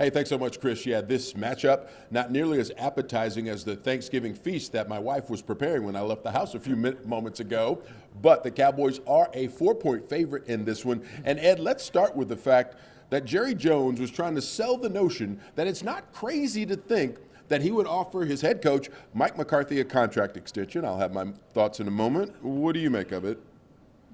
Hey, thanks so much, Chris. Yeah, this matchup, not nearly as appetizing as the Thanksgiving feast that my wife was preparing when I left the house a few moments ago. But the Cowboys are a 4-point favorite in this one. And Ed, let's start with the fact that Jerry Jones was trying to sell the notion that it's not crazy to think that he would offer his head coach, Mike McCarthy, a contract extension. I'll have my thoughts in a moment. What do you make of it?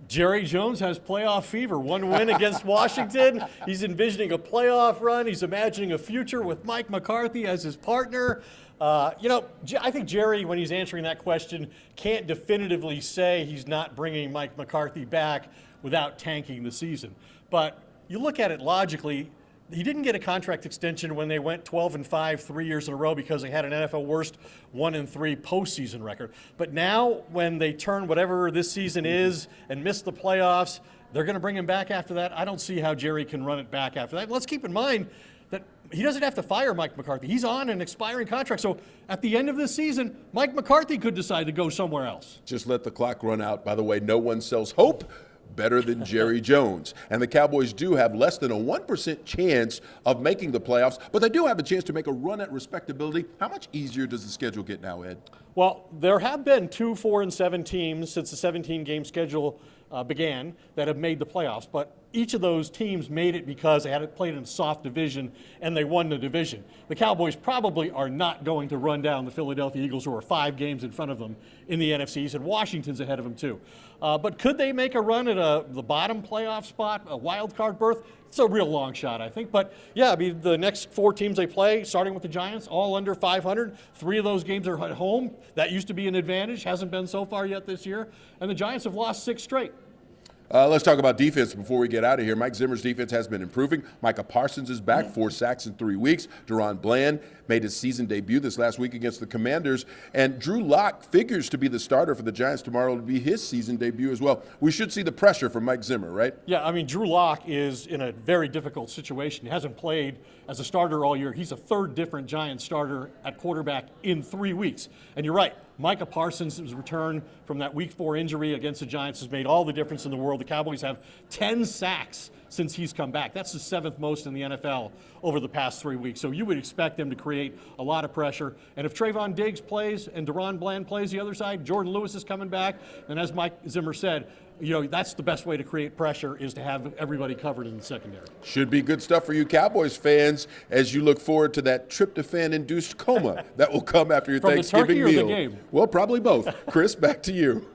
Jerry Jones has playoff fever. One win against Washington. He's envisioning a playoff run. He's imagining a future with Mike McCarthy as his partner. I think Jerry, when he's answering that question, can't definitively say he's not bringing Mike McCarthy back without tanking the season. But you look at it logically, he didn't get a contract extension when they went 12-5 3 years in a row because they had an NFL worst 1-3 postseason record. But now when they turn whatever this season is and miss the playoffs, they're going to bring him back after that. I don't see how Jerry can run it back after that. Let's keep in mind that he doesn't have to fire Mike McCarthy. He's on an expiring contract. So at the end of this season, Mike McCarthy could decide to go somewhere else. Just let the clock run out. By the way, no one sells hope better than Jerry Jones. And the Cowboys do have less than a 1% chance of making the playoffs, but they do have a chance to make a run at respectability. How much easier does the schedule get now, Ed? Well, there have been 2 4-7 teams since the 17-game schedule began that have made the playoffs, but each of those teams made it because they had played in a soft division and they won the division. The Cowboys probably are not going to run down the Philadelphia Eagles, who are 5 games in front of them in the NFC, and Washington's ahead of them too. But could they make a run at the bottom playoff spot, a wild card berth? It's a real long shot, I think. But yeah, I mean, the next 4 teams they play, starting with the Giants, all under 500. 3 of those games are at home. That used to be an advantage, hasn't been so far yet this year. And the Giants have lost 6 straight. Let's talk about defense before we get out of here. Mike Zimmer's defense has been improving. Micah Parsons is back, 4 sacks in 3 weeks. Deron Bland made his season debut this last week against the Commanders. And Drew Lock figures to be the starter for the Giants tomorrow. It'll be his season debut as well. We should see the pressure from Mike Zimmer, right? Yeah, I mean, Drew Lock is in a very difficult situation. He hasn't played as a starter all year. He's a 3rd different Giants starter at quarterback in 3 weeks. And you're right. Micah Parsons' return from that Week 4 injury against the Giants has made all the difference in the world. The Cowboys have 10 sacks since he's come back. That's the 7th most in the NFL over the past 3 weeks. So you would expect them to create a lot of pressure. And if Trayvon Diggs plays and Deron Bland plays the other side, Jordan Lewis is coming back. And as Mike Zimmer said, that's the best way to create pressure, is to have everybody covered in the secondary. Should be good stuff for you Cowboys fans as you look forward to that tryptophan-induced coma that will come after your From Thanksgiving the turkey meal. or the game? Well, probably both. Chris, back to you.